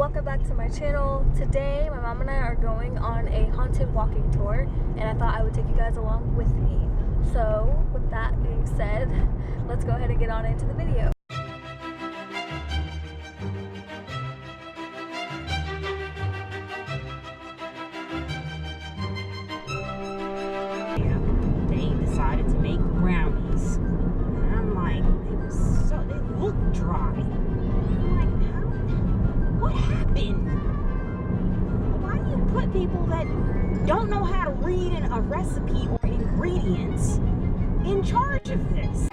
welcome back to my channel. Today my mom and I are going on a haunted walking tour, and I thought I would take you guys along with me. So with that being said, let's go ahead and get on into the video. They decided to make brownies, and I'm like, they look dry. I'm like, what happened? Why do you put people that don't know how to read a recipe or ingredients in charge of this?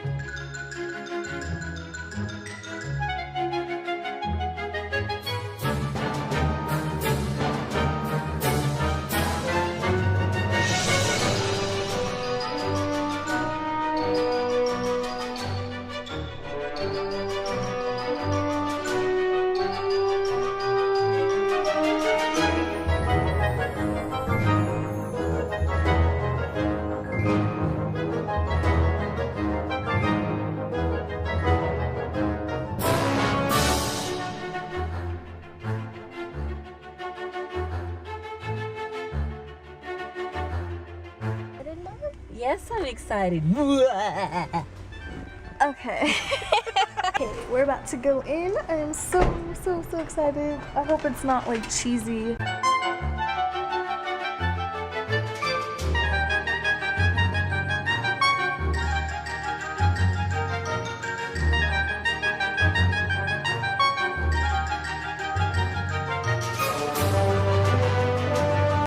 Yes, I'm excited. Okay. Okay, we're about to go in. I am so excited. I hope it's not like cheesy.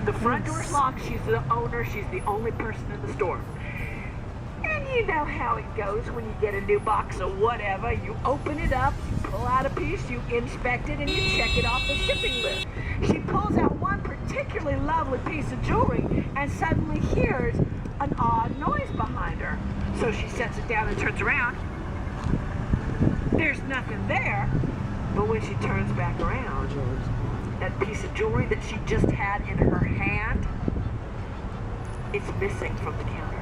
The front door's locked. She's the owner. She's the only person in the store. And you know how it goes when you get a new box of whatever. You open it up, you pull out a piece, you inspect it, and you check it off the shipping list. She pulls out one particularly lovely piece of jewelry and suddenly hears an odd noise behind her. So she sets it down and turns around. There's nothing there. But when she turns back around, that piece of jewelry that she just had in her hand, it's missing from the counter.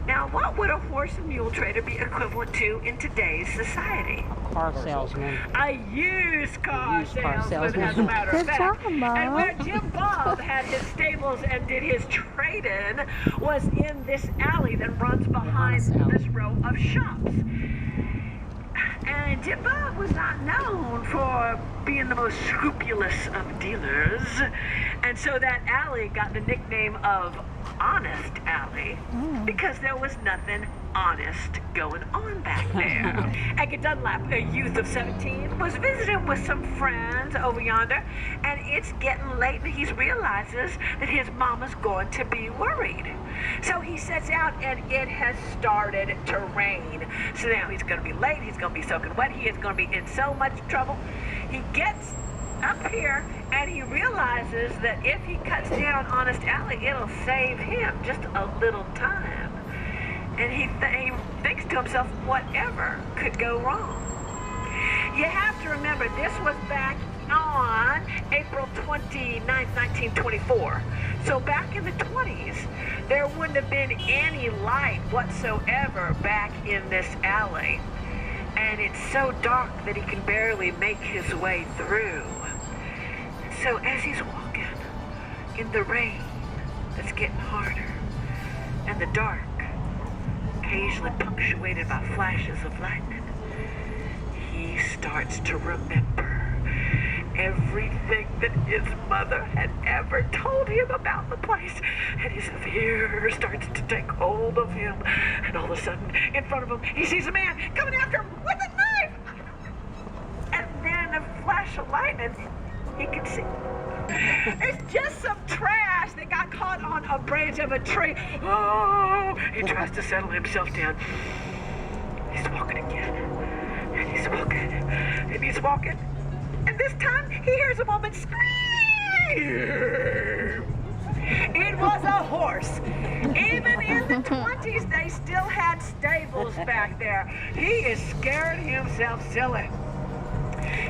Now, what would a horse and mule trader be equivalent to in today's society? Car salesman. A used car salesman, as a matter of fact. Good job, Mom. And where Jim Bob had his stables and did his trade-in was in this alley that runs behind this row of shops. And Jim Bob was not known for being the most scrupulous of dealers. And so that alley got the nickname of Honest Alley because there was nothing honest going on back there. Aggie Dunlap, a youth of 17, was visiting with some friends over yonder, and it's getting late and he realizes that his mama's going to be worried. So he sets out, and it has started to rain. So now he's going to be late, he's going to be soaking wet, he is going to be in so much trouble. He gets up here and he realizes that if he cuts down Honest Alley, it'll save him just a little time. And he thinks to himself, whatever could go wrong? You have to remember, this was back on April 29th, 1924. So back in the 20s, there wouldn't have been any light whatsoever back in this alley. And it's so dark that he can barely make his way through. So as he's walking in the rain that's getting harder and the dark, occasionally punctuated by flashes of lightning, he starts to remember everything that his mother had ever told him about the place, and his fear starts to take hold of him, and all of a sudden, in front of him, he sees a man coming after him with a knife, and then a flash of lightning, he can see it's just some trash that got caught on a branch of a tree. Oh, he tries to settle himself down. He's walking again, and he's walking, and he's walking. And this time, he hears a woman scream. It was a horse. Even in the 20s, they still had stables back there. He is scared himself silly.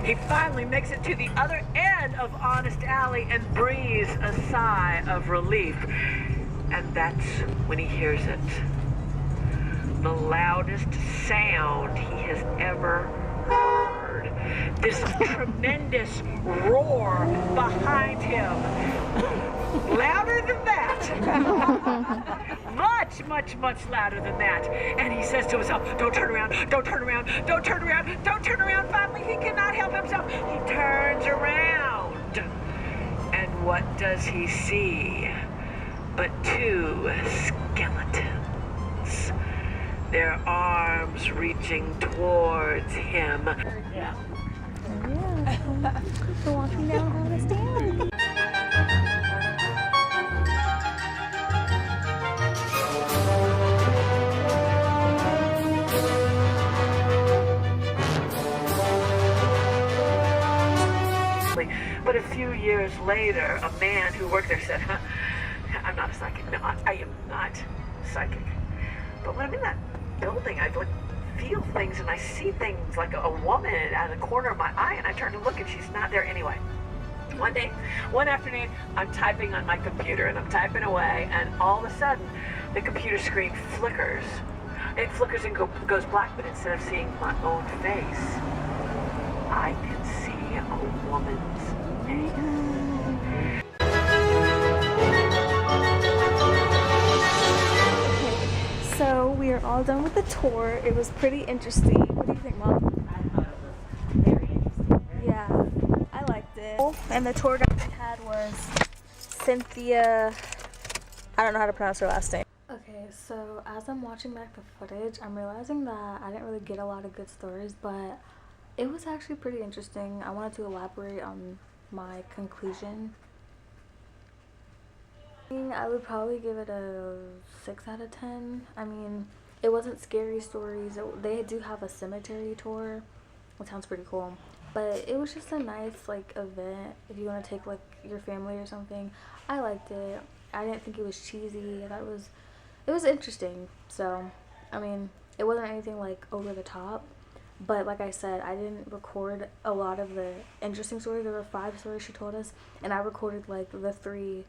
He finally makes it to the other end of Honest Alley and breathes a sigh of relief. And that's when he hears it. The loudest sound he has ever heard. This tremendous roar behind him. Louder than that. Much, much, much louder than that. And he says to himself, don't turn around, don't turn around, don't turn around, don't turn around. Finally, he cannot help himself. He turns around. And what does he see? But two skeletons. Their arms reaching towards him. Yeah. So walking down Honest Alley. But a few years later, a man who worked there said, I'm not a psychic. No, I am not psychic. But when I'm in that building, I like feel things and I see things like a woman out of the corner of my eye, and I turn to look and she's not there anyway. One afternoon, I'm typing on my computer and I'm typing away, and all of a sudden, the computer screen flickers. It flickers and goes black, but instead of seeing my own face, I can see a woman's face. So we are all done with the tour. It was pretty interesting. What do you think, Mom? I thought it was very interesting. Yeah, I liked it. And the tour guide we had was Cynthia. I don't know how to pronounce her last name. Okay, so as I'm watching back the footage, I'm realizing that I didn't really get a lot of good stories, but it was actually pretty interesting. I wanted to elaborate on my conclusion. I would probably give it a 6 out of 10. I mean, it wasn't scary stories. They do have a cemetery tour, which sounds pretty cool. But it was just a nice like event if you want to take like your family or something. I liked it. I didn't think it was cheesy. I thought it was interesting. So, I mean, it wasn't anything like over the top. But like I said, I didn't record a lot of the interesting stories. There were 5 stories she told us, and I recorded like the 3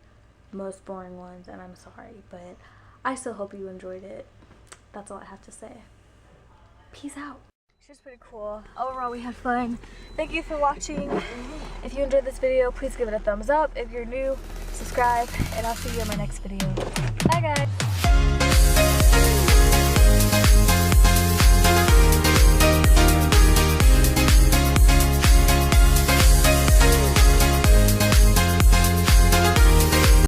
most boring ones, and I'm sorry, but I still hope you enjoyed it. That's all I have to say. Peace out. She's pretty cool. Overall, we had fun. Thank you for watching. If you enjoyed this video, please give it a thumbs up. If you're new, subscribe, and I'll see you in my next video. Bye guys.